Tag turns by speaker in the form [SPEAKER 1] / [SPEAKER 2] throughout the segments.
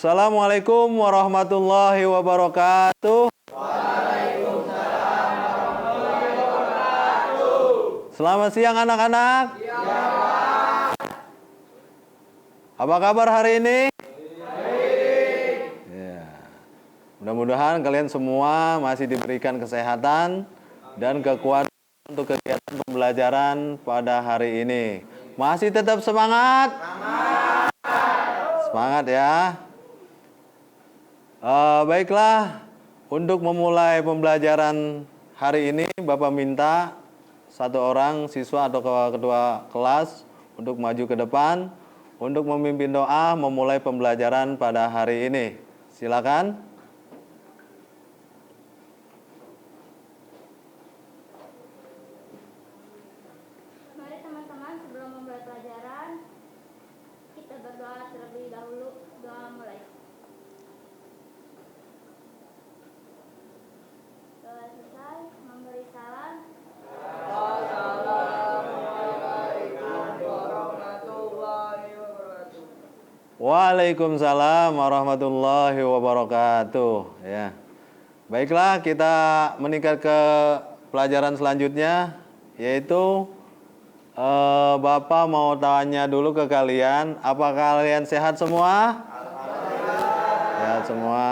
[SPEAKER 1] Assalamualaikum warahmatullahi wabarakatuh. Selamat siang anak-anak. Apa kabar hari ini? Ya. Mudah-mudahan kalian semua masih diberikan kesehatan dan kekuatan untuk kegiatan pembelajaran pada hari ini. Masih tetap semangat? Semangat ya. Baiklah, untuk memulai pembelajaran hari ini, Bapak minta satu orang siswa atau ketua kelas untuk maju ke depan untuk memimpin doa memulai pembelajaran pada hari ini. Silakan.
[SPEAKER 2] Mari teman-teman, sebelum memulai pelajaran, kita berdoa terlebih dahulu. Doa mulai. Doa selesai, memberi salam.
[SPEAKER 1] Waalaikumsalam warahmatullahi wabarakatuh. Ya. Baiklah, kita meningkat ke pelajaran selanjutnya, yaitu Bapak mau tanya dulu ke kalian, apa kalian sehat semua? Sehat semua.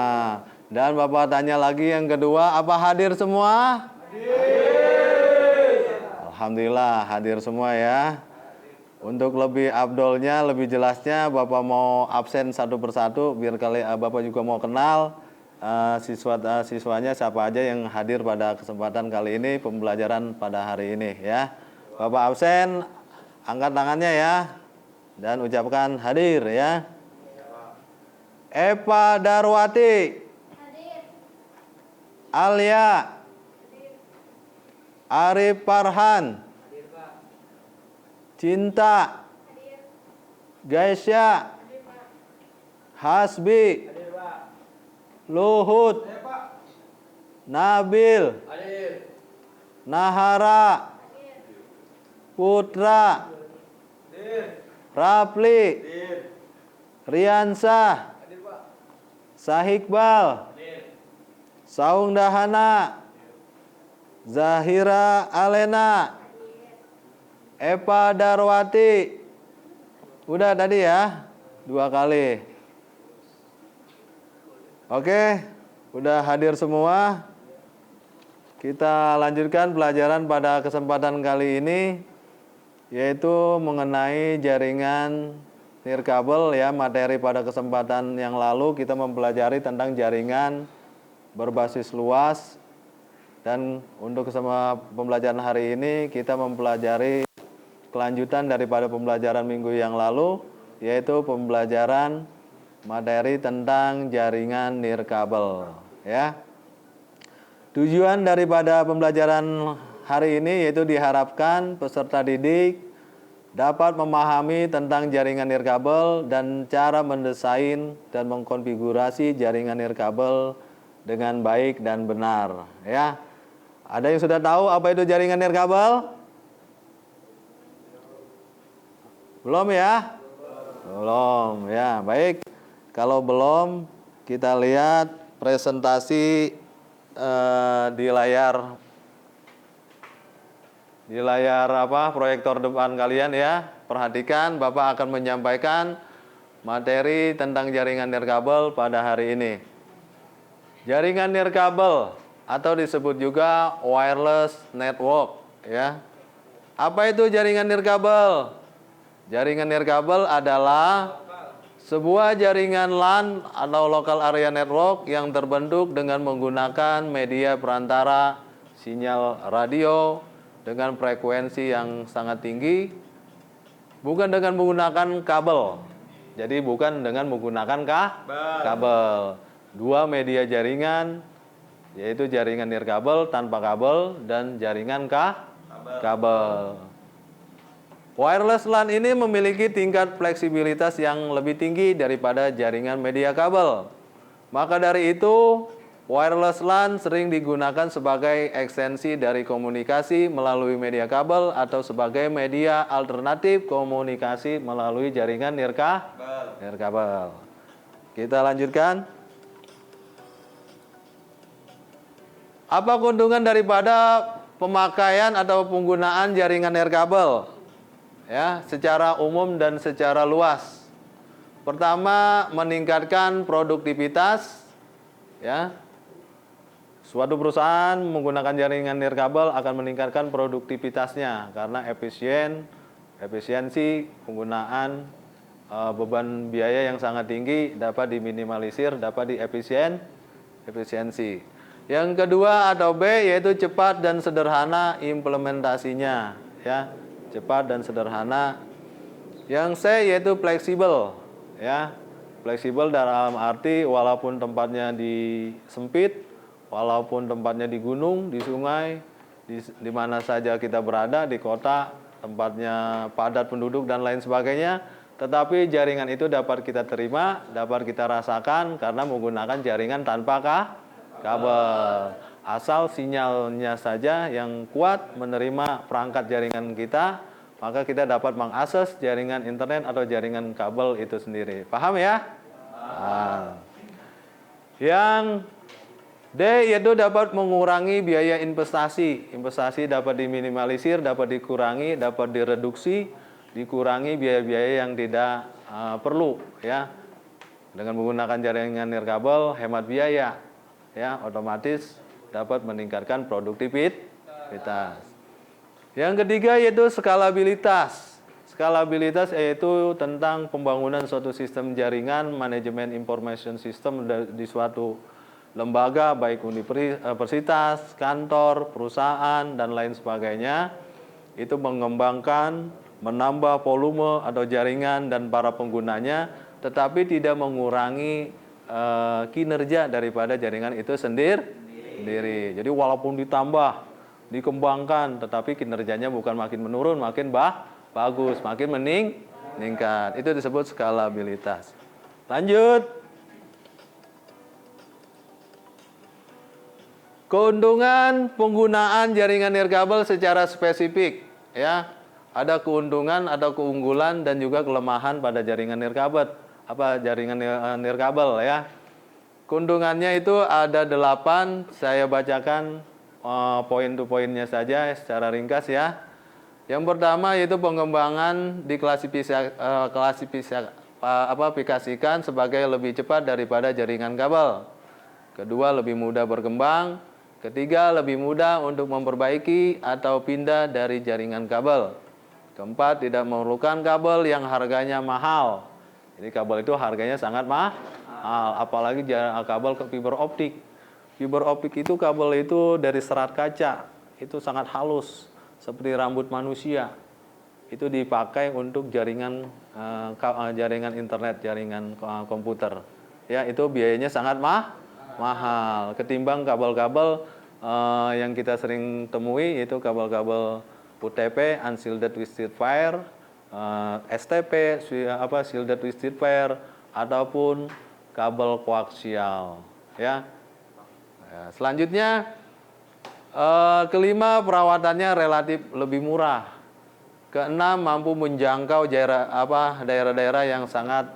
[SPEAKER 1] Dan Bapak tanya lagi yang kedua, apa hadir semua? Hadir. Alhamdulillah hadir semua ya. Untuk lebih afdolnya, lebih jelasnya, Bapak mau absen satu persatu biar Bapak juga mau kenal siswanya siapa aja yang hadir pada kesempatan kali ini, pembelajaran pada hari ini ya. Bapak absen, angkat tangannya ya dan ucapkan hadir ya. Eva Darwati.
[SPEAKER 2] Hadir.
[SPEAKER 1] Alia.
[SPEAKER 2] Hadir.
[SPEAKER 1] Arif Farhan.
[SPEAKER 3] Hadir, Pak.
[SPEAKER 1] Cinta.
[SPEAKER 2] Hadir.
[SPEAKER 1] Gaisya.
[SPEAKER 2] Hadir, Pak.
[SPEAKER 1] Hasbi.
[SPEAKER 3] Hadir, Pak.
[SPEAKER 1] Luhut.
[SPEAKER 3] Hadir, Pak.
[SPEAKER 1] Nabil.
[SPEAKER 3] Hadir.
[SPEAKER 1] Nahara.
[SPEAKER 2] Hadir.
[SPEAKER 1] Putra.
[SPEAKER 3] Hadir.
[SPEAKER 1] Rafli.
[SPEAKER 3] Hadir.
[SPEAKER 1] Riansah.
[SPEAKER 3] Hadir, Pak.
[SPEAKER 1] Sahikbal.
[SPEAKER 3] Hadir.
[SPEAKER 1] Saung Dahana. Zahira Alena. Eva Darwati. Udah tadi ya, 2 kali. Oke, udah hadir semua. Kita lanjutkan pelajaran pada kesempatan kali ini, yaitu mengenai jaringan nirkabel ya. Materi pada kesempatan yang lalu kita mempelajari tentang jaringan berbasis luas, dan untuk pembelajaran hari ini kita mempelajari kelanjutan daripada pembelajaran minggu yang lalu, yaitu pembelajaran materi tentang jaringan nirkabel ya. Tujuan daripada pembelajaran hari ini yaitu diharapkan peserta didik dapat memahami tentang jaringan nirkabel dan cara mendesain dan mengkonfigurasi jaringan nirkabel dengan baik dan benar ya. Ada yang sudah tahu apa itu jaringan nirkabel? Belum ya? Belum ya. Baik. Kalau belum, kita lihat presentasi di layar proyektor depan kalian ya. Perhatikan, Bapak akan menyampaikan materi tentang jaringan nirkabel pada hari ini. Jaringan nirkabel atau disebut juga wireless network ya. Apa itu jaringan nirkabel? Jaringan nirkabel adalah sebuah jaringan LAN atau local area network yang terbentuk dengan menggunakan media perantara sinyal radio dengan frekuensi yang sangat tinggi, bukan dengan menggunakan kabel. Jadi bukan dengan menggunakan kabel. 2 media jaringan, yaitu jaringan nirkabel tanpa kabel dan jaringan kabel. Wireless LAN ini memiliki tingkat fleksibilitas yang lebih tinggi daripada jaringan media kabel. Maka dari itu, wireless LAN sering digunakan sebagai ekstensi dari komunikasi melalui media kabel atau sebagai media alternatif komunikasi melalui jaringan nirkabel. Kita lanjutkan. Apa keuntungan daripada pemakaian atau penggunaan jaringan nirkabel? Ya, secara umum dan secara luas. Pertama, meningkatkan produktivitas. Ya, suatu perusahaan menggunakan jaringan nirkabel akan meningkatkan produktivitasnya karena efisiensi penggunaan beban biaya yang sangat tinggi dapat diminimalisir, dapat efisiensi. Yang kedua atau B yaitu cepat dan sederhana implementasinya, ya, cepat dan sederhana. Yang C yaitu fleksibel, ya, fleksibel dalam arti walaupun tempatnya di sempit, walaupun tempatnya di gunung, di sungai, di mana saja kita berada, di kota, tempatnya padat penduduk dan lain sebagainya, tetapi jaringan itu dapat kita terima, dapat kita rasakan karena menggunakan jaringan tanpa kabel. Asal sinyalnya saja yang kuat menerima perangkat jaringan kita, maka kita dapat mengakses jaringan internet atau jaringan kabel itu sendiri. Paham ya? Yang D yaitu dapat mengurangi biaya investasi. Investasi dapat diminimalisir, dapat dikurangi, dapat direduksi, dikurangi biaya-biaya yang tidak perlu, ya. Dengan menggunakan jaringan nirkabel hemat biaya, ya, otomatis dapat meningkatkan produktivitas. Yang ketiga yaitu skalabilitas. Skalabilitas yaitu tentang pembangunan suatu sistem jaringan, manajemen information system di suatu lembaga, baik universitas, kantor, perusahaan, dan lain sebagainya. Itu mengembangkan, menambah volume atau jaringan dan para penggunanya, tetapi tidak mengurangi kinerja daripada jaringan itu sendiri. Jadi walaupun ditambah, dikembangkan, tetapi kinerjanya bukan makin menurun, makin bagus, makin meningkat. Itu disebut skalabilitas. Lanjut. Keuntungan penggunaan jaringan nirkabel secara spesifik, ya. Ada keuntungan, ada keunggulan dan juga kelemahan pada jaringan nirkabel. Jaringan nirkabel, ya. Keuntungannya itu ada 8, saya bacakan poin to poinnya saja secara ringkas, ya. Yang pertama yaitu pengembangan diklasifikasikan sebagai lebih cepat daripada jaringan kabel. Kedua, lebih mudah berkembang. Ketiga, lebih mudah untuk memperbaiki atau pindah dari jaringan kabel. Keempat, tidak memerlukan kabel yang harganya mahal. Jadi kabel itu harganya sangat mahal, apalagi kabel ke fiber optik. Fiber optik itu kabel itu dari serat kaca, itu sangat halus seperti rambut manusia. Itu dipakai untuk jaringan internet, jaringan komputer. Ya, itu biayanya sangat mahal ketimbang kabel-kabel yang kita sering temui, yaitu kabel-kabel UTP, unshielded twisted pair, STP, shielded twisted pair, ataupun kabel koaksial, ya. Selanjutnya, kelima, perawatannya relatif lebih murah. Keenam, mampu menjangkau daerah-daerah yang sangat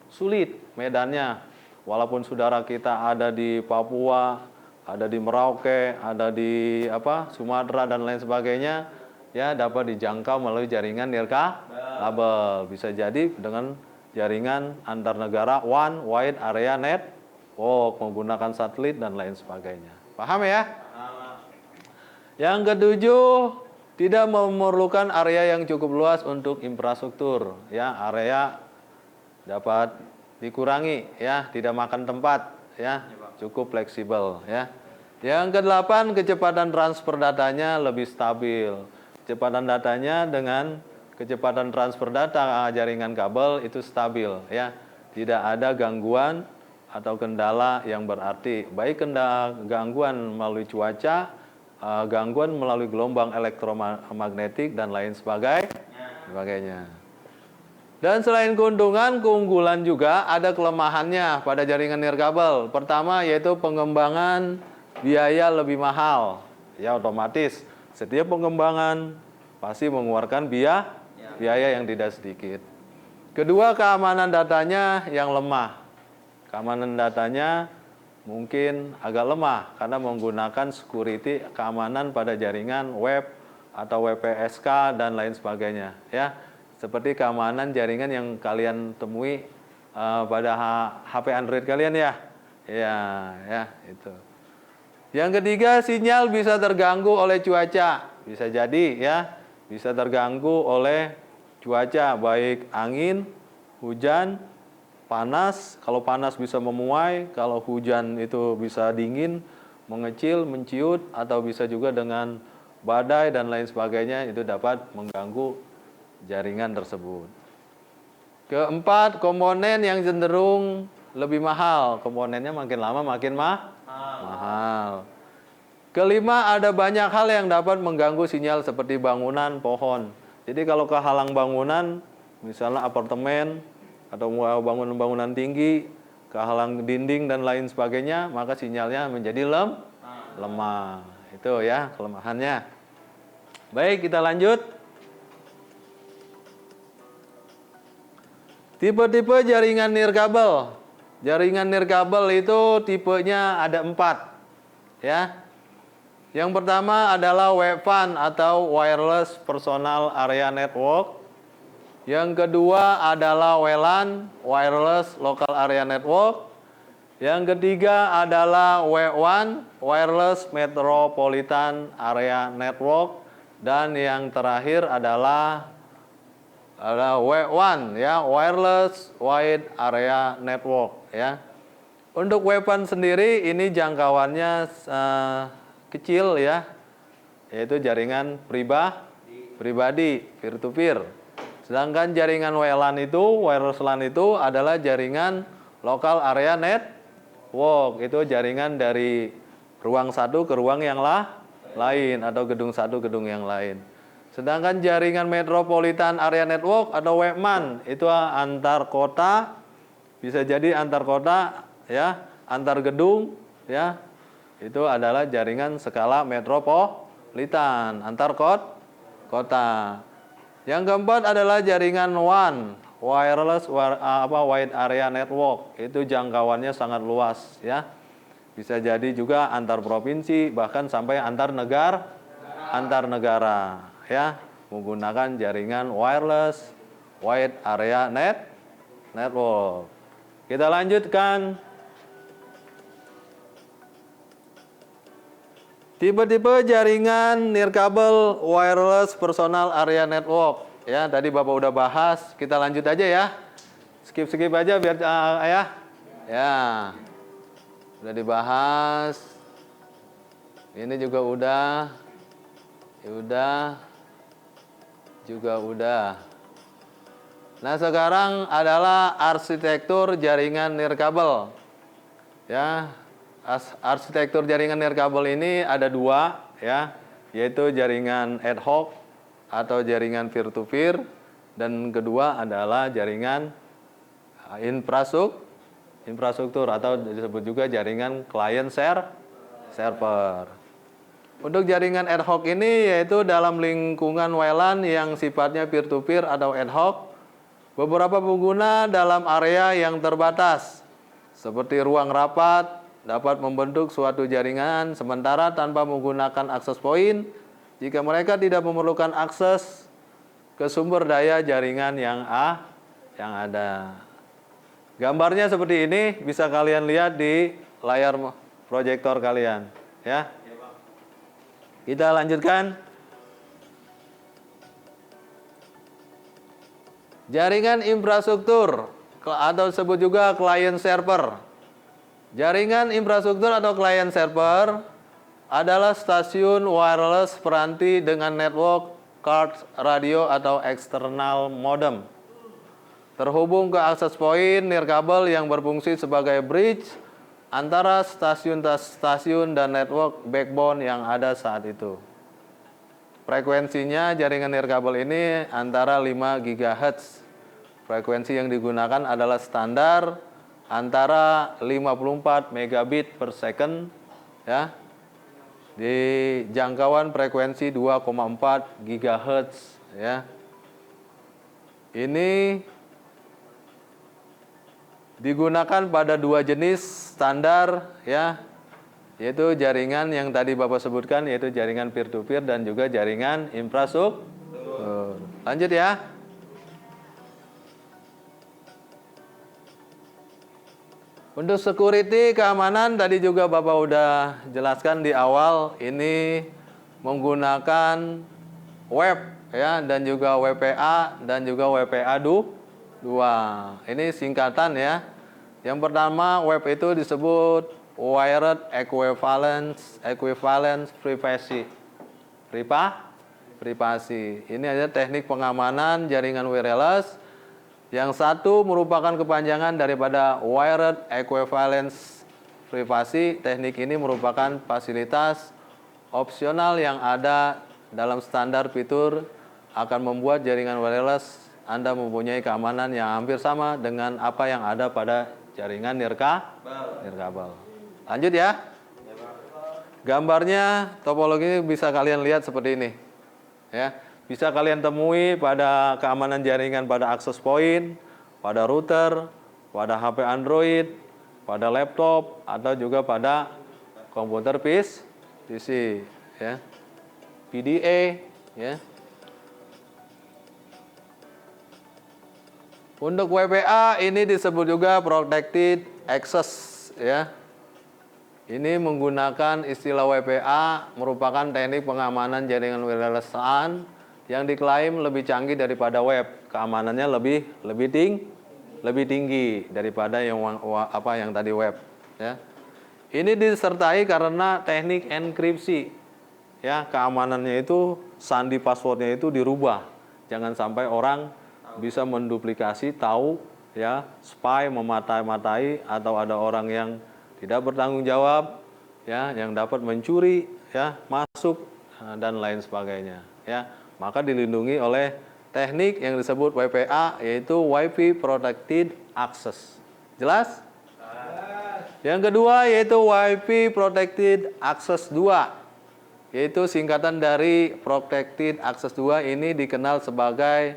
[SPEAKER 1] sulit medannya. Walaupun saudara kita ada di Papua, ada di Merauke, ada di Sumatera dan lain sebagainya, ya, dapat dijangkau melalui jaringan nirkabel. Bisa jadi dengan jaringan antar negara One Wide Area Network, menggunakan satelit dan lain sebagainya. Paham ya? Yang ketujuh, tidak memerlukan area yang cukup luas untuk infrastruktur, ya. Area dapat dikurangi, ya, tidak makan tempat, ya, cukup fleksibel, ya. Yang kedelapan, kecepatan transfer datanya lebih stabil. Kecepatan datanya dengan kecepatan transfer data jaringan kabel itu stabil, ya. Tidak ada gangguan atau kendala yang berarti, baik gangguan melalui cuaca, gangguan melalui gelombang elektromagnetik dan lain sebagainya. Dan selain keuntungan, keunggulan juga ada kelemahannya pada jaringan nirkabel. Pertama yaitu pengembangan biaya lebih mahal. Ya, otomatis setiap pengembangan pasti mengeluarkan biaya yang tidak sedikit. Kedua, keamanan datanya yang lemah. keamanan datanya mungkin agak lemah karena menggunakan security keamanan pada jaringan web atau WPSK dan lain sebagainya ya. Seperti keamanan jaringan yang kalian temui pada HP Android kalian ya. Ya, itu. Yang ketiga, sinyal bisa terganggu oleh cuaca. Bisa jadi ya, bisa terganggu oleh cuaca baik angin, hujan, panas. Kalau panas bisa memuai, kalau hujan itu bisa dingin, mengecil, menciut, atau bisa juga dengan badai dan lain sebagainya, itu dapat mengganggu jaringan tersebut. Keempat, komponen yang cenderung lebih mahal. Komponennya makin lama makin mahal. Kelima, ada banyak hal yang dapat mengganggu sinyal seperti bangunan, pohon. Jadi kalau kehalang bangunan, misalnya apartemen atau bangunan-bangunan tinggi, kehalang dinding dan lain sebagainya, maka sinyalnya menjadi lemah. Itu ya kelemahannya. Baik, kita lanjut. Tipe-tipe jaringan nirkabel. Jaringan nirkabel itu tipenya ada 4. Ya. Yang pertama adalah WPAN atau Wireless Personal Area Network. Yang kedua adalah WLAN, Wireless Local Area Network. Yang ketiga adalah W1, Wireless Metropolitan Area Network. Dan yang terakhir adalah W1 ya, Wireless Wide Area Network ya. Untuk WPAN sendiri ini jangkauannya kecil ya, yaitu jaringan pribadi peer to peer. Sedangkan jaringan WLAN itu, wireless LAN itu adalah jaringan local area network. Itu jaringan dari ruang satu ke ruang yang lain atau gedung satu gedung yang lain. Sedangkan jaringan Metropolitan Area Network atau WMAN itu antar kota, bisa jadi antar kota ya, antar gedung ya. Itu adalah jaringan skala metropolitan, antar kota. Yang keempat adalah jaringan WAN, Wireless Wide Area Network. Itu jangkauannya sangat luas ya. Bisa jadi juga antar provinsi, bahkan sampai antar negara ya, menggunakan jaringan wireless wide area network. Kita lanjutkan. Tipe-tipe jaringan nirkabel wireless personal area network. Ya, tadi Bapak udah bahas, kita lanjut aja ya. Skip aja biar ya. Ya. Udah dibahas. Ini juga udah. Juga udah. Nah, sekarang adalah arsitektur jaringan nirkabel. Ya, arsitektur jaringan nirkabel ini ada 2 ya, yaitu jaringan ad hoc atau jaringan peer to peer, dan kedua adalah jaringan infrastruktur atau disebut juga jaringan client server. Untuk jaringan ad hoc ini yaitu dalam lingkungan WLAN yang sifatnya peer-to-peer atau ad hoc, beberapa pengguna dalam area yang terbatas, seperti ruang rapat, dapat membentuk suatu jaringan sementara tanpa menggunakan akses point jika mereka tidak memerlukan akses ke sumber daya jaringan yang ada. Gambarnya seperti ini, bisa kalian lihat di layar proyektor kalian ya. Kita lanjutkan. Jaringan infrastruktur atau disebut juga client server. Jaringan infrastruktur atau client server adalah stasiun wireless peranti dengan network card radio atau external modem. Terhubung ke akses point nirkabel yang berfungsi sebagai bridge antara stasiun-stasiun dan network backbone yang ada saat itu. Frekuensinya jaringan nirkabel ini antara 5 GHz. Frekuensi yang digunakan adalah standar antara 54 megabit per second ya, di jangkauan frekuensi 2,4 GHz ya. Ini digunakan pada dua jenis standar ya, yaitu jaringan yang tadi Bapak sebutkan, yaitu jaringan peer-to-peer dan juga jaringan infrastruktur. Lanjut ya. Untuk security keamanan tadi juga Bapak udah jelaskan di awal, ini menggunakan web ya, dan juga WPA dan juga WPA 2. Ini singkatan ya. Yang pertama web itu disebut Wired Equivalence Privacy. Privasi. Ini adalah teknik pengamanan jaringan wireless. Yang satu merupakan kepanjangan daripada Wired Equivalence Privacy. Teknik ini merupakan fasilitas opsional yang ada dalam standar fitur akan membuat jaringan wireless Anda mempunyai keamanan yang hampir sama dengan apa yang ada pada jaringan nirkabel. Lanjut ya. Gambarnya, topologi bisa kalian lihat seperti ini. Ya, bisa kalian temui pada keamanan jaringan pada access point, pada router, pada HP Android, pada laptop, atau juga pada komputer PC, ya. PDA, ya. Untuk WPA ini disebut juga Protected Access, ya. Ini menggunakan istilah WPA, merupakan teknik pengamanan jaringan wireless LAN yang diklaim lebih canggih daripada web. Keamanannya lebih tinggi daripada yang tadi web, ya. Ini disertai karena teknik enkripsi. Ya, keamanannya itu sandi passwordnya itu dirubah. Jangan sampai orang bisa menduplikasi, tahu ya, spy mematai-matai atau ada orang yang tidak bertanggung jawab ya, yang dapat mencuri ya, masuk dan lain sebagainya ya. Maka dilindungi oleh teknik yang disebut WPA, yaitu WiFi Protected Access. Jelas? Yang kedua yaitu WiFi Protected Access 2, yaitu singkatan dari Protected Access 2. Ini dikenal sebagai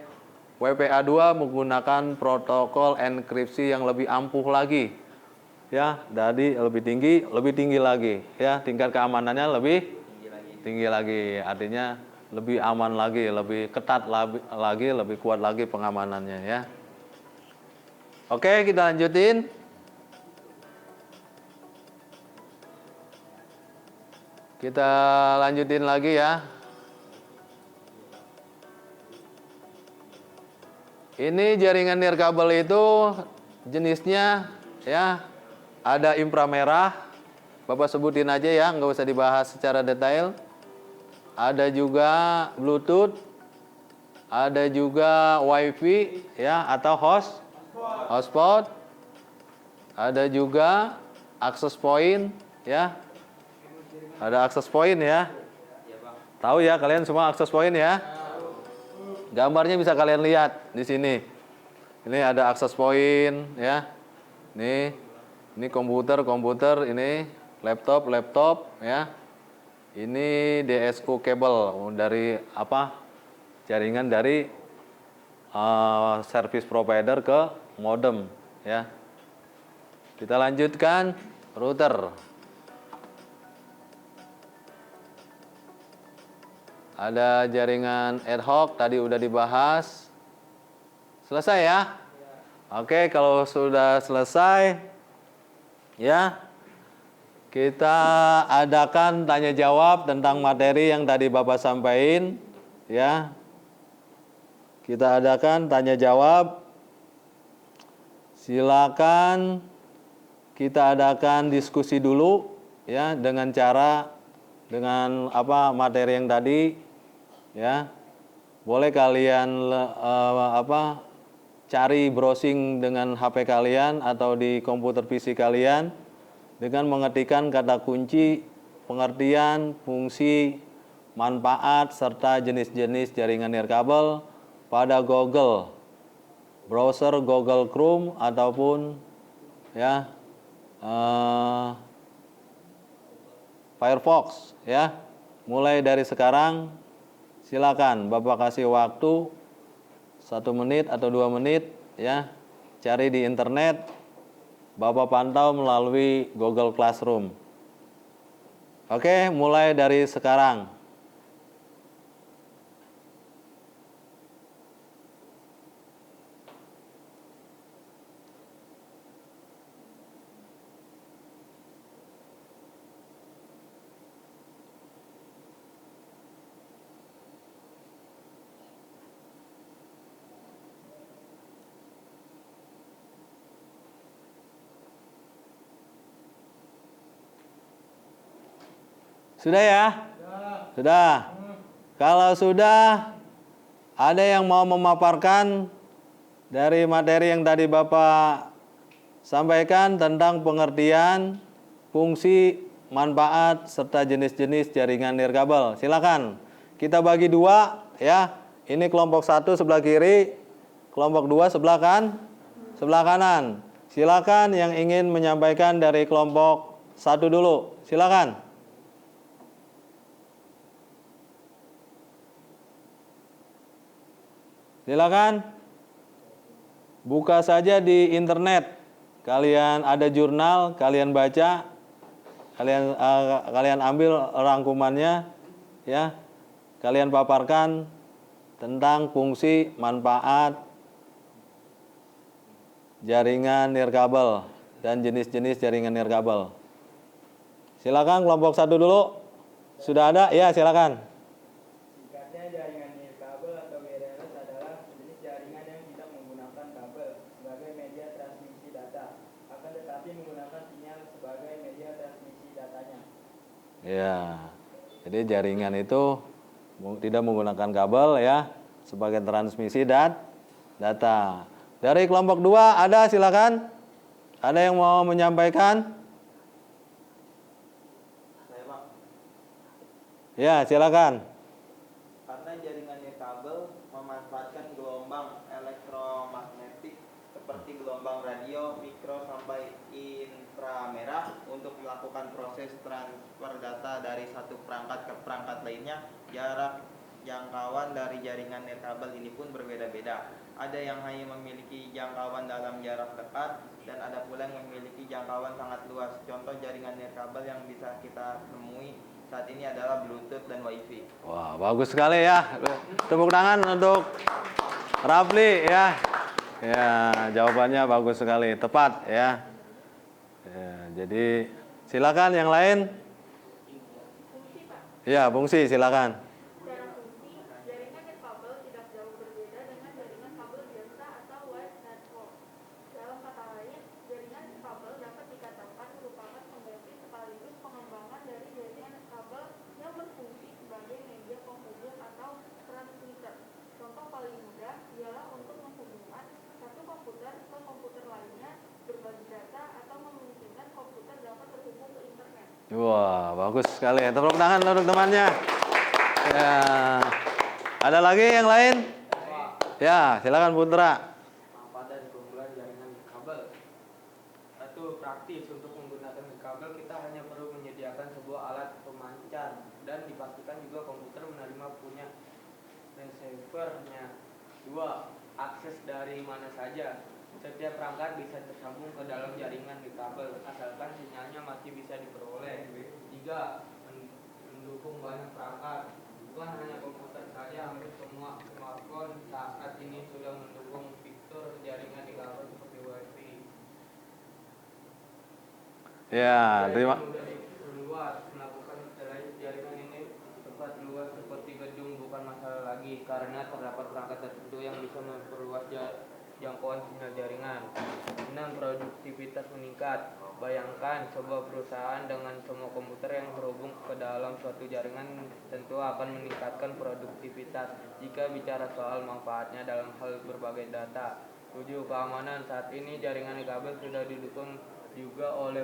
[SPEAKER 1] WPA 2 menggunakan protokol enkripsi yang lebih ampuh lagi. Ya, jadi lebih tinggi lagi ya, tingkat keamanannya lebih tinggi lagi. Artinya lebih aman lagi, lebih ketat lagi, lebih kuat lagi pengamanannya ya. Oke, kita lanjutin. Kita lanjutin lagi ya. Ini jaringan nirkabel itu jenisnya ya, ada inframerah, Bapak sebutin aja ya, nggak usah dibahas secara detail. Ada juga Bluetooth, ada juga WiFi ya, atau hotspot. Ada juga access point ya. Ada access point ya. Tahu ya kalian semua access point ya? Gambarnya bisa kalian lihat di sini. Ini ada access point ya. Ini komputer, ini laptop ya. Ini DSU kabel dari jaringan dari service provider ke modem ya. Kita lanjutkan router. Ada jaringan ad hoc, tadi udah dibahas. Selesai ya? Oke, kalau sudah selesai ya, kita adakan tanya jawab tentang materi yang tadi Bapak sampaikan ya. Kita adakan tanya jawab. Silakan kita adakan diskusi dulu ya, dengan materi yang tadi ya. Boleh kalian cari browsing dengan HP kalian atau di komputer PC kalian dengan mengetikkan kata kunci pengertian, fungsi, manfaat, serta jenis-jenis jaringan nirkabel pada Google, browser Google Chrome ataupun ya Firefox ya. Mulai dari sekarang silakan Bapak kasih waktu 1 menit atau 2 menit ya, cari di internet Bapak pantau melalui Google Classroom. Oke, mulai dari sekarang. Sudah ya? Sudah. Kalau sudah, ada yang mau memaparkan dari materi yang tadi Bapak sampaikan tentang pengertian, fungsi, manfaat, serta jenis-jenis jaringan nirkabel. Silakan. Kita bagi dua ya. Ini kelompok 1 sebelah kiri, kelompok 2 sebelah kanan. Silakan yang ingin menyampaikan dari kelompok 1 dulu. Silakan. Silakan. Buka saja di internet. Kalian ada jurnal, kalian baca, kalian ambil rangkumannya ya. Kalian paparkan tentang fungsi, manfaat jaringan nirkabel dan jenis-jenis jaringan nirkabel. Silakan kelompok 1 dulu. Sudah ada? Ya, silakan.
[SPEAKER 3] Singkatnya, jaringan nirkabel atau wireless adalah jenis jaringan yang tidak menggunakan kabel sebagai media transmisi data, akan tetapi menggunakan sinyal sebagai media transmisi datanya.
[SPEAKER 1] Ya, jadi jaringan itu tidak menggunakan kabel ya sebagai transmisi data. Dari kelompok 2 ada, silakan. Ada yang mau menyampaikan?
[SPEAKER 4] Saya, Pak.
[SPEAKER 1] Ya, silakan.
[SPEAKER 4] Karena jaringan nirkabel memanfaatkan gelombang elektromagnetik seperti gelombang radio, mikro sampai inframerah untuk melakukan proses transfer data dari satu perangkat ke perangkat lainnya. Jarak jangkauan dari jaringan nirkabel ini pun berbeda-beda. Ada yang hanya memiliki jangkauan dalam jarak dekat dan ada pula yang memiliki jangkauan sangat luas. Contoh jaringan nirkabel yang bisa kita temui saat ini adalah Bluetooth dan WiFi.
[SPEAKER 1] Wah, bagus sekali ya. Tepuk tangan untuk Rafli ya. Ya, jawabannya bagus sekali, tepat ya. Ya, jadi silakan yang lain.
[SPEAKER 2] Fungsi, Pak.
[SPEAKER 1] Ya, fungsi silakan.
[SPEAKER 2] Secara fungsi, jaringan nirkabel tidak jauh berbeda dengan jaringan kabel biasa atau wire network. Dalam kata lain, jaringan nirkabel dapat dikatakan merupakan pengganti sekaligus pengembangan dari jaringan kabel yang berfungsi sebagai media penghubung atau transmitter. Contoh paling mudah ialah untuk menghubungkan satu komputer ke komputer lainnya, berbagi data, atau memungkinkan komputer dapat terhubung ke internet.
[SPEAKER 1] Wah, bagus sekali. Tepuk tangan untuk temannya. Ya. Ada lagi yang lain? Ya, silakan Putra.
[SPEAKER 3] Manfaat dan keunggulan jaringan nirkabel. Satu, praktis. Untuk menggunakan nirkabel kita hanya perlu menyediakan sebuah alat pemancar dan dipastikan juga komputer menerima punya receivernya. Dua, akses dari mana saja. Setiap perangkat bisa tersambung ke dalam jaringan nirkabel asalkan sinyalnya masih bisa diperoleh. Tiga, mendukung banyak perangkat. Bukan hanya komputer saja, hampir semua smartphone saat ini sudah mendukung fitur jaringan nirkabel seperti WiFi.
[SPEAKER 1] Ya, terima.
[SPEAKER 3] Mudah diperluas, melakukan jaringan ini tempat luas seperti gedung bukan masalah lagi karena terdapat perangkat tertentu yang bisa memperluas jangkauan sinyal jaringan. 6. Produktivitas meningkat. Bayangkan sebuah perusahaan dengan semua komputer yang terhubung ke dalam suatu jaringan tentu akan meningkatkan produktivitas. Jika bicara soal manfaatnya dalam hal berbagai data. 7. Keamanan. Saat ini jaringan kabel sudah didukung juga oleh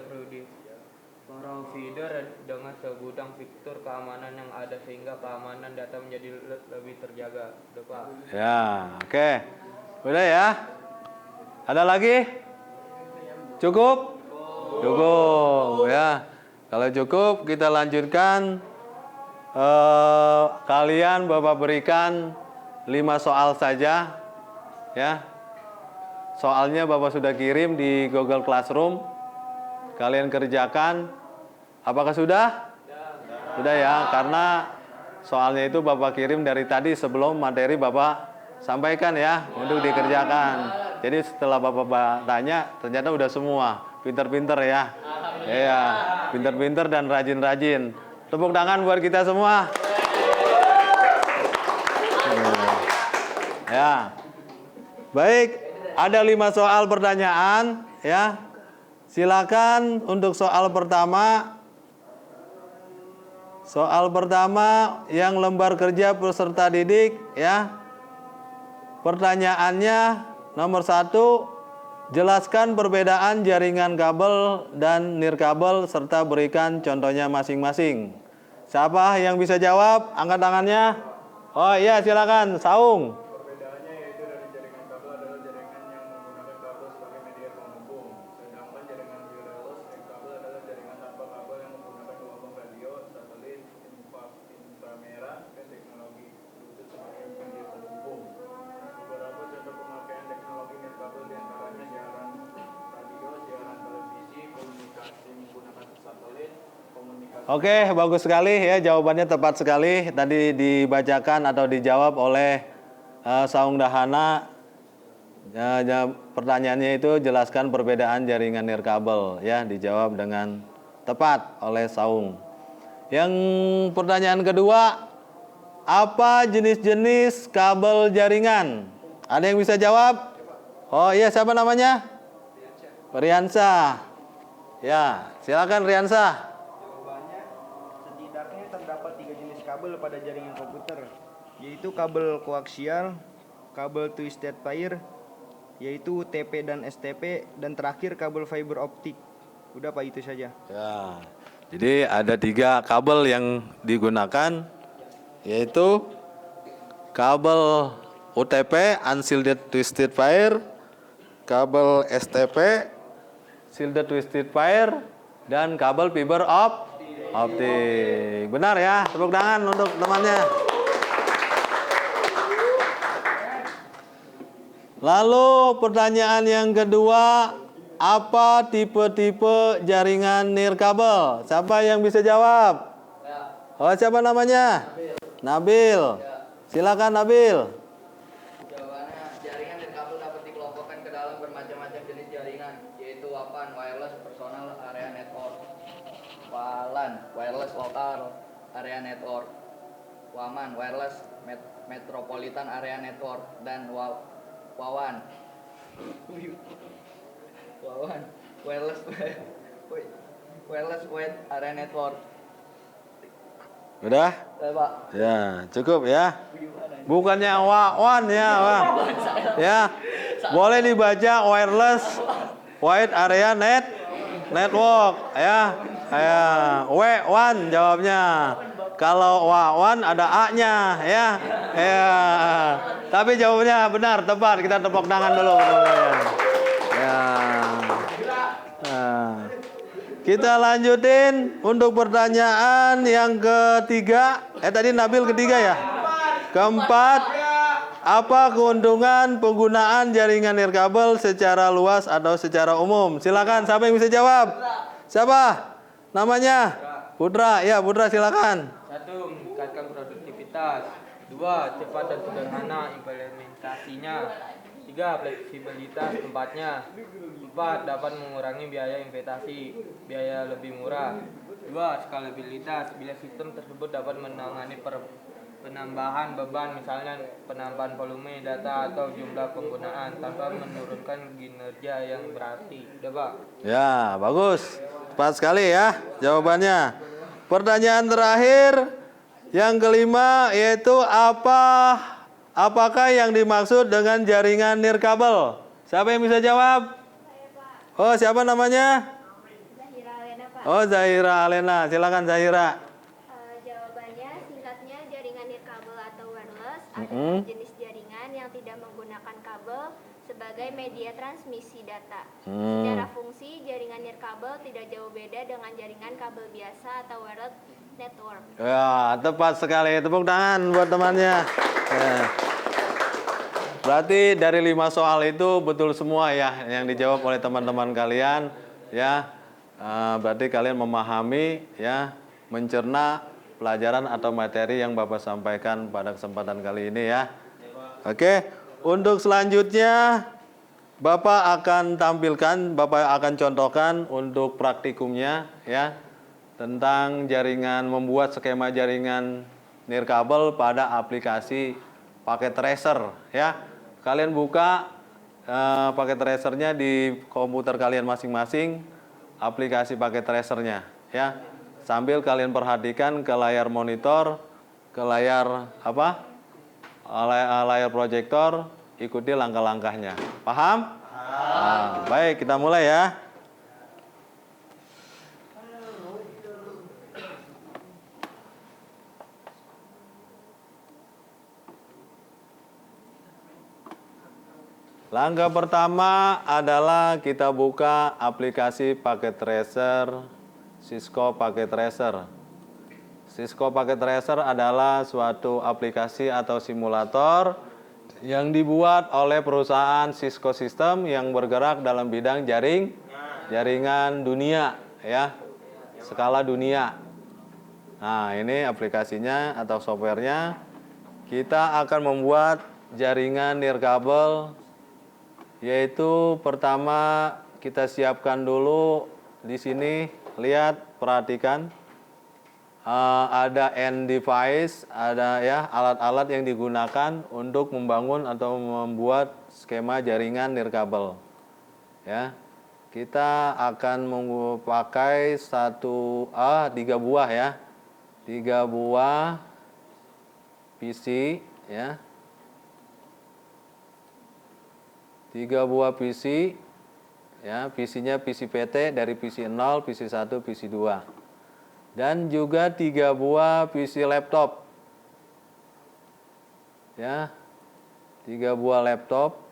[SPEAKER 3] provider dengan segudang fitur keamanan yang ada sehingga keamanan data menjadi lebih terjaga. Udah, Pak.
[SPEAKER 1] Ya, oke. Udah ya? Ada lagi? Cukup? Cukup ya. Kalau cukup kita lanjutkan. Kalian Bapak berikan 5 soal saja ya. soalnya Bapak sudah kirim di Google Classroom. Kalian kerjakan. Apakah sudah? Sudah ya, karena soalnya itu Bapak kirim dari tadi sebelum materi Bapak sampaikan ya, untuk dikerjakan. Jadi setelah Bapak tanya, ternyata udah semua. Pinter-pinter ya. Iya, pinter-pinter dan rajin-rajin. Tepuk tangan buat kita semua. Ya. Baik, ada 5 soal pertanyaan ya. Silakan untuk soal pertama. Soal pertama yang lembar kerja peserta didik ya. Pertanyaannya nomor 1, jelaskan perbedaan jaringan kabel dan nirkabel serta berikan contohnya masing-masing. Siapa yang bisa jawab? Angkat tangannya. Oh iya, silakan, Saung.
[SPEAKER 5] Perbedaannya yaitu dari jaringan kabel adalah jaringan yang menggunakan kabel sebagai media penghubung. Sedangkan jaringan wireless kabel adalah jaringan tanpa kabel yang menggunakan gelombang radio, satelit, inframerah, dan teknologi Bluetooth sebagai media penghubung. Beberapa contoh pemakaian teknologi nirkabel diantaranya siaran radio, siaran televisi, komunikasi menggunakan satelit, komunikasi.
[SPEAKER 1] Oke, bagus sekali ya, jawabannya tepat sekali. Tadi dibacakan atau dijawab oleh Saung Dahana. Pertanyaannya itu jelaskan perbedaan jaringan nirkabel ya, dijawab dengan tepat oleh Saung. Yang pertanyaan kedua, apa jenis-jenis kabel jaringan? Ada yang bisa jawab? Oh iya, siapa namanya? Riansa. Ya, silakan Riansa.
[SPEAKER 6] Jawabannya, setidaknya terdapat 3 jenis kabel pada jaringan komputer, yaitu kabel koaksial, kabel twisted pair, yaitu UTP dan STP, dan terakhir kabel fiber optik. Udah Pak, itu saja.
[SPEAKER 1] Ya, jadi ada 3 kabel yang digunakan, yaitu kabel UTP, unshielded twisted pair, kabel STP, shielded twisted pair, dan kabel fiber optik. Benar ya, tepuk tangan untuk temannya. Lalu pertanyaan yang kedua, apa tipe-tipe jaringan nirkabel? Siapa yang bisa jawab? Oh, siapa namanya? Nabil. Silakan Nabil.
[SPEAKER 7] Jawabannya, jaringan nirkabel dapat dikelompokkan ke dalam bermacam-macam jenis jaringan, yaitu WAN, wireless, personal area network, WLAN, wireless local area network, WAMAN, wireless metropolitan area network, dan WAWAN, wireless wide area network.
[SPEAKER 1] Udah?
[SPEAKER 7] Pak.
[SPEAKER 1] Ya, cukup ya. Bukannya WAN ya, Wah. Ya. Boleh dibaca wireless wide area network ya. Ya, WAN jawabnya. Kalau WAN ada A-nya ya. Ya. Tapi jawabannya benar, tepat. Kita tepuk tangan dulu. Ya. Nah. Kita lanjutin untuk pertanyaan yang ketiga. Tadi Nabil ketiga ya? Keempat, apa keuntungan penggunaan jaringan nirkabel secara luas atau secara umum? Silakan, siapa yang bisa jawab? Siapa? Namanya? Putra. Ya, Putra silakan.
[SPEAKER 3] 1. Meningkatkan produktivitas. 2. Cepat dan sederhana implementasinya. 3. Fleksibilitas tempatnya. 4. Dapat mengurangi biaya investasi, biaya lebih murah. 2. Skalabilitas, bila sistem tersebut dapat menangani penambahan beban, misalnya penambahan volume data atau jumlah penggunaan tanpa menurunkan kinerja yang berarti. Udah Pak?
[SPEAKER 1] Ya, bagus. Tepat sekali ya jawabannya. Pertanyaan terakhir yang kelima, yaitu apakah yang dimaksud dengan jaringan nirkabel? Siapa yang bisa jawab? Oh, siapa namanya?
[SPEAKER 2] Zahira Alena, Pak.
[SPEAKER 1] Oh, Zahira Alena. Silakan Zahira.
[SPEAKER 2] Jawabannya singkatnya jaringan nirkabel atau wireless adalah jenis jaringan yang tidak menggunakan kabel sebagai media transmisi data. Secara fungsi, jaringan nirkabel tidak jauh beda dengan jaringan kabel biasa atau wireless network. Ya,
[SPEAKER 1] tepat sekali. Tepuk tangan buat temannya. Ya. Berarti dari 5 soal itu betul semua ya yang dijawab oleh teman-teman kalian ya. Berarti kalian memahami ya, mencerna pelajaran atau materi yang Bapak sampaikan pada kesempatan kali ini ya. Oke, untuk selanjutnya Bapak akan tampilkan, Bapak akan contohkan untuk praktikumnya ya, tentang jaringan, membuat skema jaringan nirkabel pada aplikasi paket tracer ya. Kalian buka paket tracernya di komputer kalian masing-masing, aplikasi paket tracernya ya. Sambil kalian perhatikan ke layar monitor, ke layar apa? Layar proyektor, ikuti langkah-langkahnya. Paham? Paham. Baik, kita mulai ya. Langkah pertama adalah kita buka aplikasi paket tracer Cisco Packet Tracer. Cisco Packet Tracer adalah suatu aplikasi atau simulator yang dibuat oleh perusahaan Cisco System yang bergerak dalam bidang jaringan dunia ya, skala dunia. Nah, ini aplikasinya atau softwarenya. Kita akan membuat jaringan nirkabel, yaitu pertama kita siapkan dulu di sini, lihat, perhatikan. Ada end device, ada ya alat-alat yang digunakan untuk membangun atau membuat skema jaringan nirkabel. Ya, kita akan memakai 3 buah ya, 3 buah PC ya, 3 buah PC ya, PC-nya PC PT dari PC 0, PC 1, PC 2. Dan juga 3 buah PC laptop. Ya. 3 buah laptop.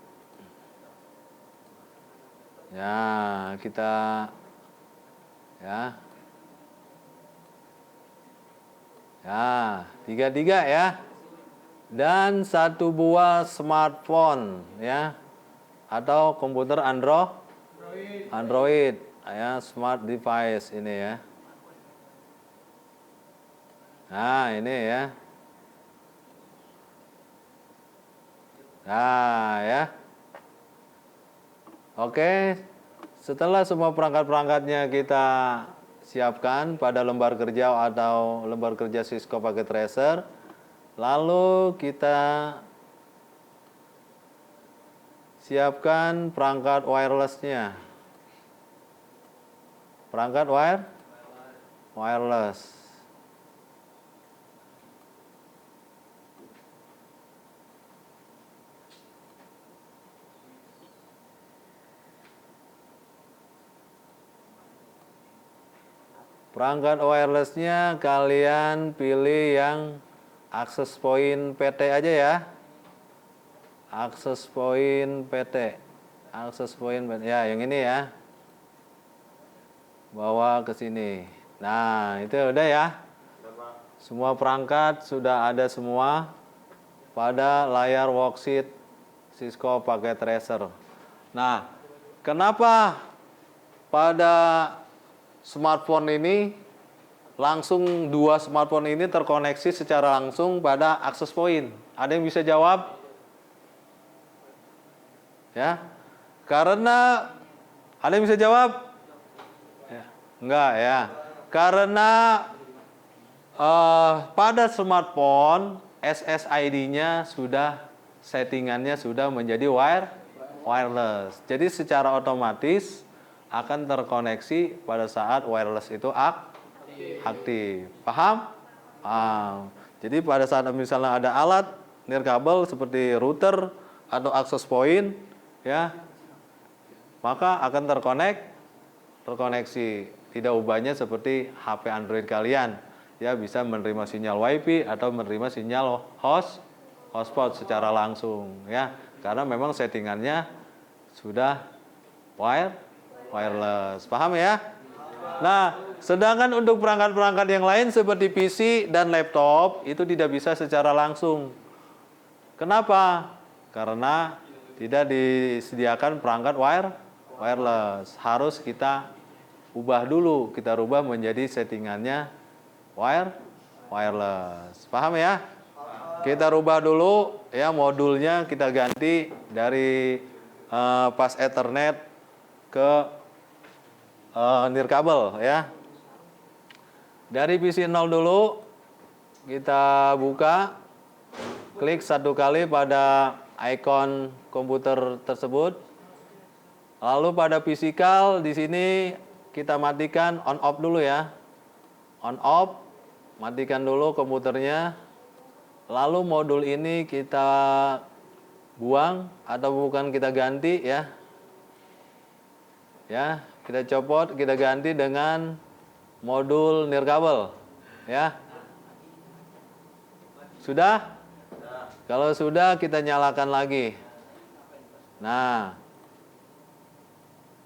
[SPEAKER 1] Ya, kita ya. Ya, 3 ya. Dan 1 buah smartphone ya. Atau komputer Android ya, smart device ini ya. Nah, ini ya. Nah, ya. Oke. Setelah semua perangkat-perangkatnya kita siapkan pada lembar kerja atau lembar kerja Cisco Packet Tracer, lalu kita siapkan perangkat wireless-nya. Perangkat wireless. Perangkat wireless-nya kalian pilih yang access point PT aja ya. Access point PT. Access point PT. Ya, yang ini ya. Bawa ke sini. Nah, itu udah ya. Semua perangkat sudah ada semua pada layar worksheet Cisco Packet Tracer. Nah, kenapa pada smartphone ini langsung 2 smartphone ini terkoneksi secara langsung pada access point? Ada yang bisa jawab? Ya, karena ada yang bisa jawab? Ya. Enggak ya, karena pada smartphone SSID-nya sudah settingannya sudah menjadi wireless. Jadi secara otomatis akan terkoneksi pada saat wireless itu aktif. Paham? Paham. Jadi pada saat misalnya ada alat nirkabel seperti router atau access point ya, maka akan terkoneksi. Tidak ubahnya seperti HP Android kalian ya, bisa menerima sinyal WiFi atau menerima sinyal hotspot secara langsung ya, karena memang settingannya sudah wireless. Paham ya? Nah, sedangkan untuk perangkat-perangkat yang lain seperti PC dan laptop itu tidak bisa secara langsung. Kenapa? karena tidak disediakan perangkat wireless. Harus kita ubah dulu, kita rubah menjadi settingannya wireless. Paham ya? Kita rubah dulu ya, modulnya kita ganti dari pas Ethernet ke nirkabel ya. Dari PC 0 dulu kita buka, klik satu kali pada ikon komputer tersebut. Lalu pada physical di sini kita matikan on off dulu ya. On off, matikan dulu komputernya. Lalu modul ini kita buang atau bukan kita ganti ya. Ya, kita copot, kita ganti dengan modul nirkabel ya. Sudah? Kalau sudah kita nyalakan lagi. Nah,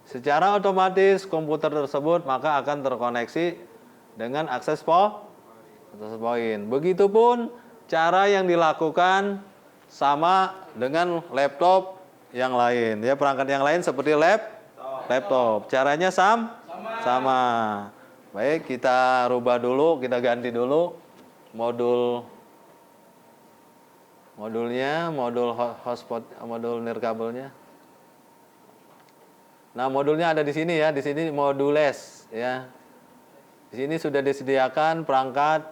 [SPEAKER 1] secara otomatis komputer tersebut maka akan terkoneksi dengan akses point. Begitupun cara yang dilakukan sama dengan laptop yang lain ya, perangkat yang lain seperti laptop. Caranya sama. Baik, kita rubah dulu, kita ganti dulu modulnya, modul hotspot, modul nirkabelnya. Nah, modulnya ada di sini ya, di sini modules ya. Di sini sudah disediakan perangkat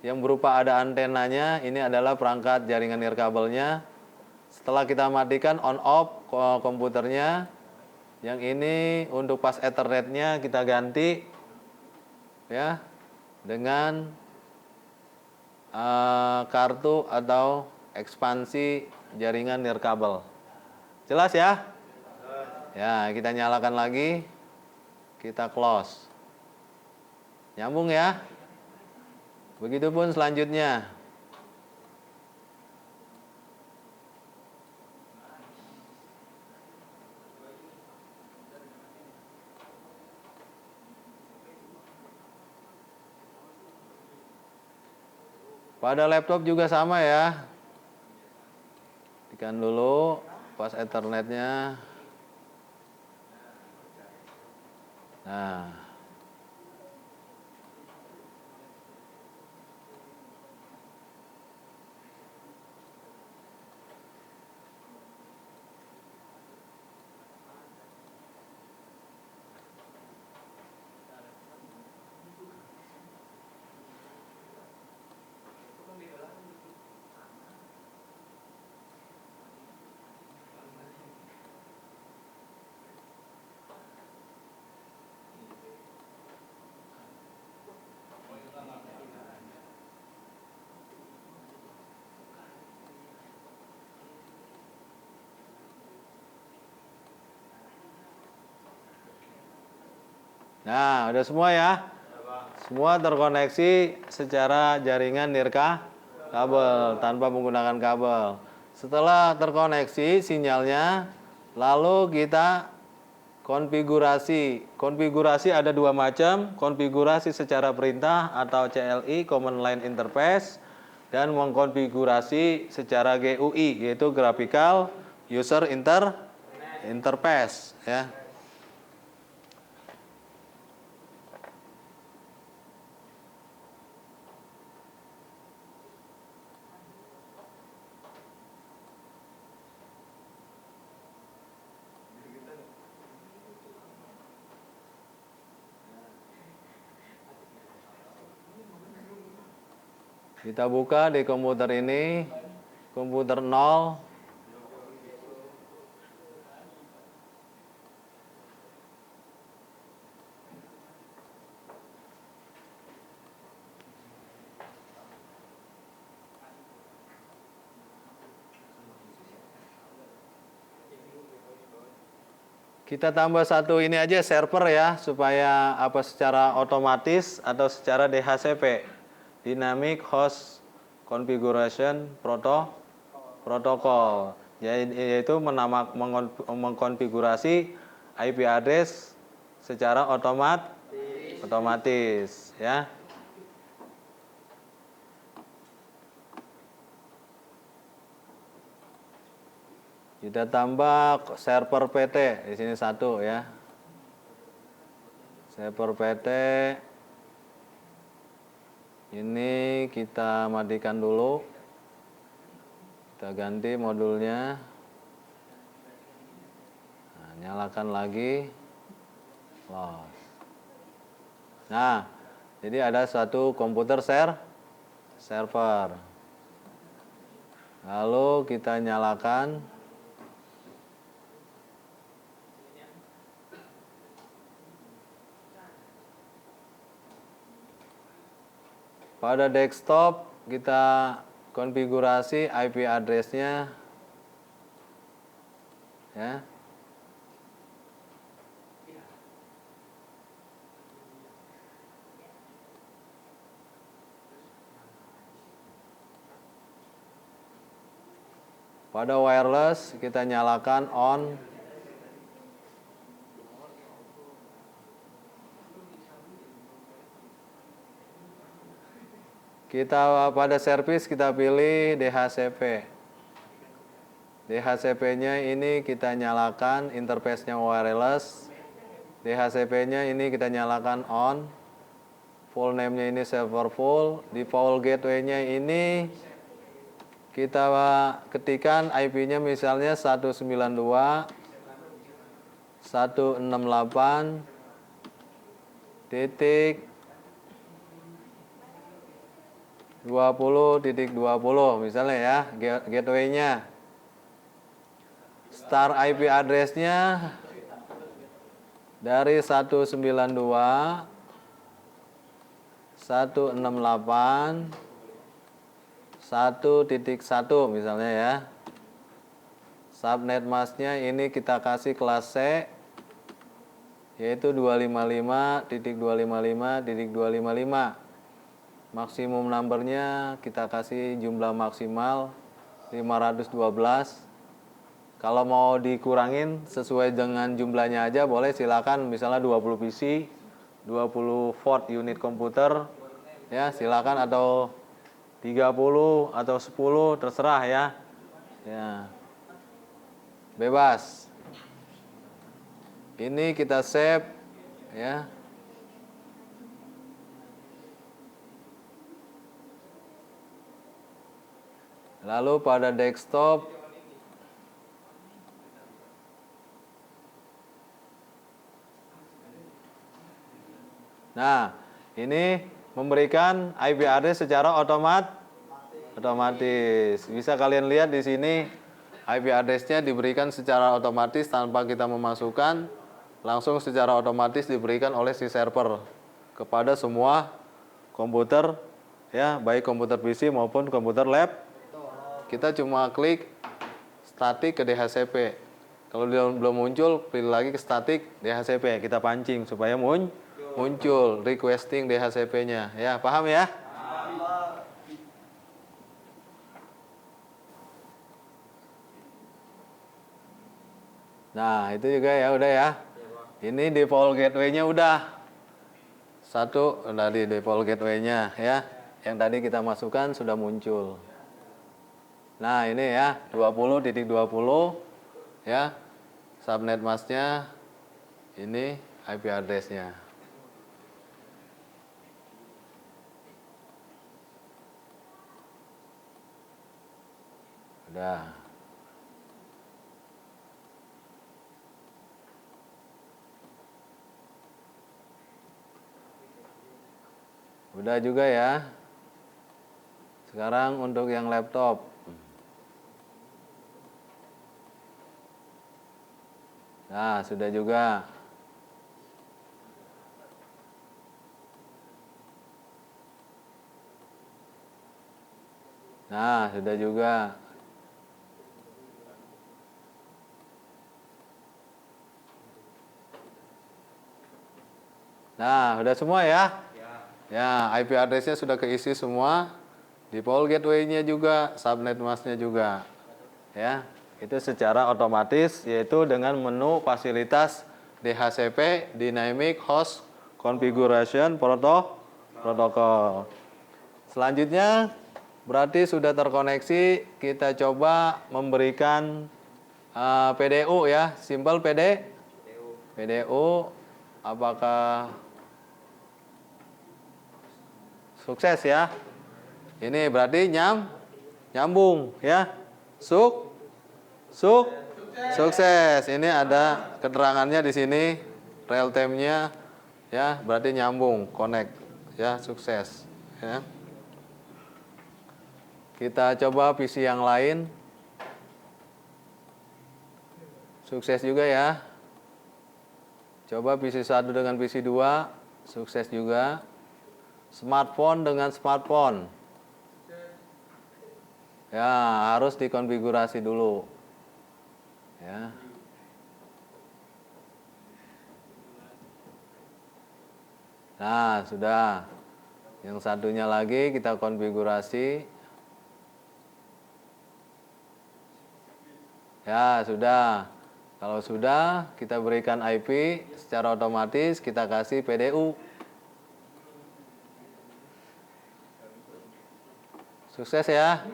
[SPEAKER 1] yang berupa ada antenanya. Ini adalah perangkat jaringan nirkabelnya. Setelah kita matikan on off komputernya, yang ini untuk pas Ethernetnya kita ganti ya dengan kartu atau ekspansi jaringan nirkabel. Jelas ya? Ya, kita nyalakan lagi, kita close. Nyambung ya? Begitupun selanjutnya. Pada laptop juga sama ya. Tekan dulu pas Ethernetnya. Nah, nah, udah semua ya? Semua terkoneksi secara jaringan nirkabel tanpa menggunakan kabel. Setelah terkoneksi sinyalnya, lalu kita konfigurasi. Konfigurasi ada dua macam, konfigurasi secara perintah atau CLI, Command Line Interface, dan mengkonfigurasi secara GUI, yaitu Graphical User Interface ya. Kita buka di komputer ini, komputer 0. Kita tambah satu ini aja server ya, supaya secara otomatis atau secara DHCP. Dynamic Host Configuration Protocol, yaitu mengkonfigurasi IP address secara otomatis ya. Kita tambah server PT di sini satu ya. Server PT ini kita matikan dulu. Kita ganti modulnya. Nah, nyalakan lagi. Close. Nah, jadi ada satu komputer server. Lalu kita nyalakan. Pada desktop kita konfigurasi IP address-nya ya. Pada wireless kita nyalakan on. Kita pada service kita pilih DHCP. DHCP-nya ini kita nyalakan, interface-nya wireless. DHCP-nya ini kita nyalakan on. Full name-nya ini server full. Default gateway-nya ini kita ketikkan IP-nya misalnya 192.168.20.20 misalnya ya gateway-nya. Start IP address-nya dari 192.168.1.1 misalnya ya. Subnet masknya ini kita kasih kelas C yaitu 255.255.255. Maksimum numbernya kita kasih jumlah maksimal 512. Kalau mau dikurangin sesuai dengan jumlahnya aja boleh, silakan misalnya 20 PC, 20 volt unit komputer ya, silakan, atau 30 atau 10 terserah ya. Ya. Bebas. Ini kita save ya. Lalu pada desktop nah, ini memberikan IP address secara otomatis. Bisa kalian lihat di sini IP address-nya diberikan secara otomatis tanpa kita memasukkan, langsung secara otomatis diberikan oleh si server kepada semua komputer ya, baik komputer PC maupun komputer lab. Kita cuma klik static ke DHCP. Kalau belum muncul, pilih lagi ke static DHCP. Kita pancing supaya muncul requesting DHCP-nya. Ya, paham ya? Nah, itu juga ya, udah ya. Ini default gateway-nya udah. Satu, tadi default gateway-nya ya. Yang tadi kita masukkan sudah muncul. Nah, ini ya, 20.20 ya. Subnet masknya ini IP address-nya. Udah juga ya. Sekarang untuk yang laptop. Nah, sudah juga. Nah, sudah juga. Nah, udah semua ya? Ya, IP address-nya sudah keisi semua. Default gateway-nya juga, subnet mask-nya juga. Ya, itu secara otomatis yaitu dengan menu fasilitas DHCP Dynamic Host Configuration Protocol. Selanjutnya berarti sudah terkoneksi, kita coba memberikan PDU ya, simpel PDU, apakah sukses ya? Ini berarti nyambung ya. Sukses. Ini ada keterangannya di sini, real time-nya ya, berarti nyambung, connect ya, sukses ya. Kita coba visi yang lain. Sukses juga ya. Coba visi 1 dengan visi 2, sukses juga. Smartphone dengan smartphone. Ya, harus dikonfigurasi dulu. Ya. Nah, sudah. Yang satunya lagi kita konfigurasi. Ya, sudah. Kalau sudah, kita berikan IP, secara otomatis kita kasih PDU. Sukses ya.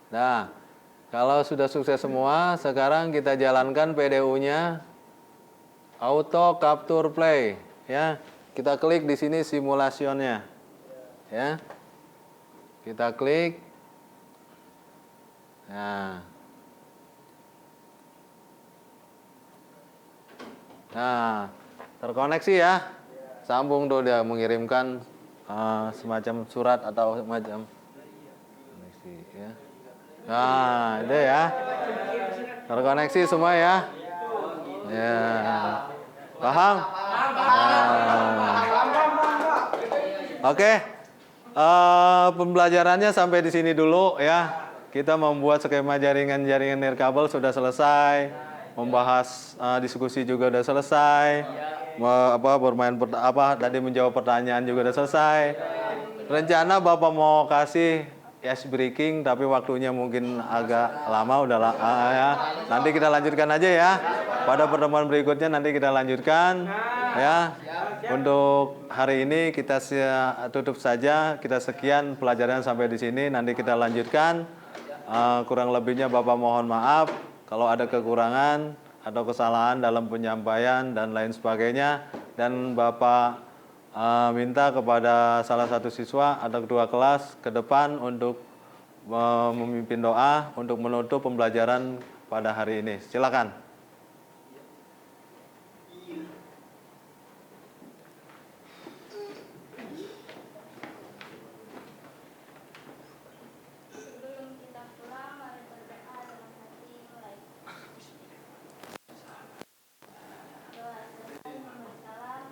[SPEAKER 1] Nah, kalau sudah sukses semua, sekarang kita jalankan PDU-nya auto capture play ya. Kita klik di sini simulasionnya. Ya. Kita klik. Nah, terkoneksi ya. Sambung tuh, dia mengirimkan semacam surat atau semacam koneksi ya. Nah, itu ya. Terkoneksi semua ya. Ya. Paham? Oke. Pembelajarannya sampai di sini dulu ya. Kita membuat skema jaringan-jaringan nirkabel sudah selesai. Membahas diskusi juga sudah selesai. Tadi menjawab pertanyaan juga sudah selesai. Rencana Bapak mau kasih ice breaking, tapi waktunya mungkin agak lama, ya. Nanti kita lanjutkan aja ya. Pada pertemuan berikutnya nanti kita lanjutkan ya. Untuk hari ini kita tutup saja. Kita sekian pelajaran sampai di sini. Nanti kita lanjutkan. Kurang lebihnya Bapak mohon maaf kalau ada kekurangan atau kesalahan dalam penyampaian dan lain sebagainya. Dan Bapak minta kepada salah satu siswa atau kedua kelas ke depan untuk memimpin doa untuk menutup pembelajaran pada hari ini. Silakan.
[SPEAKER 2] Sebelum kita pulang, mari berdoa dalam hati mulai. Doa selesai, mohon salam.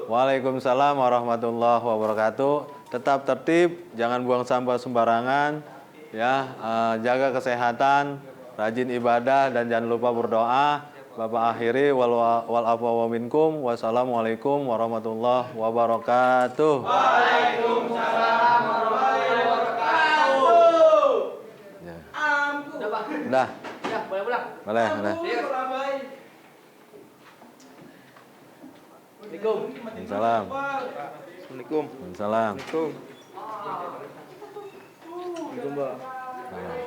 [SPEAKER 1] Waalaikumsalam warahmatullahi wabarakatuh. Tetap tertib, jangan buang sampah sembarangan, ya. Jaga kesehatan, rajin ibadah dan jangan lupa berdoa. Bapak akhiri wal afwa wa minkum. Wassalamualaikum warahmatullahi wabarakatuh. Waalaikumsalam warahmatullahi wabarakatuh. Ya. Udah.
[SPEAKER 7] Ya, boleh pulang.
[SPEAKER 1] Boleh. Waalaikumsalam.
[SPEAKER 6] Assalamualaikum.
[SPEAKER 1] Waalaikumsalam.
[SPEAKER 6] Assalamualaikum. Mbak.
[SPEAKER 1] Salam.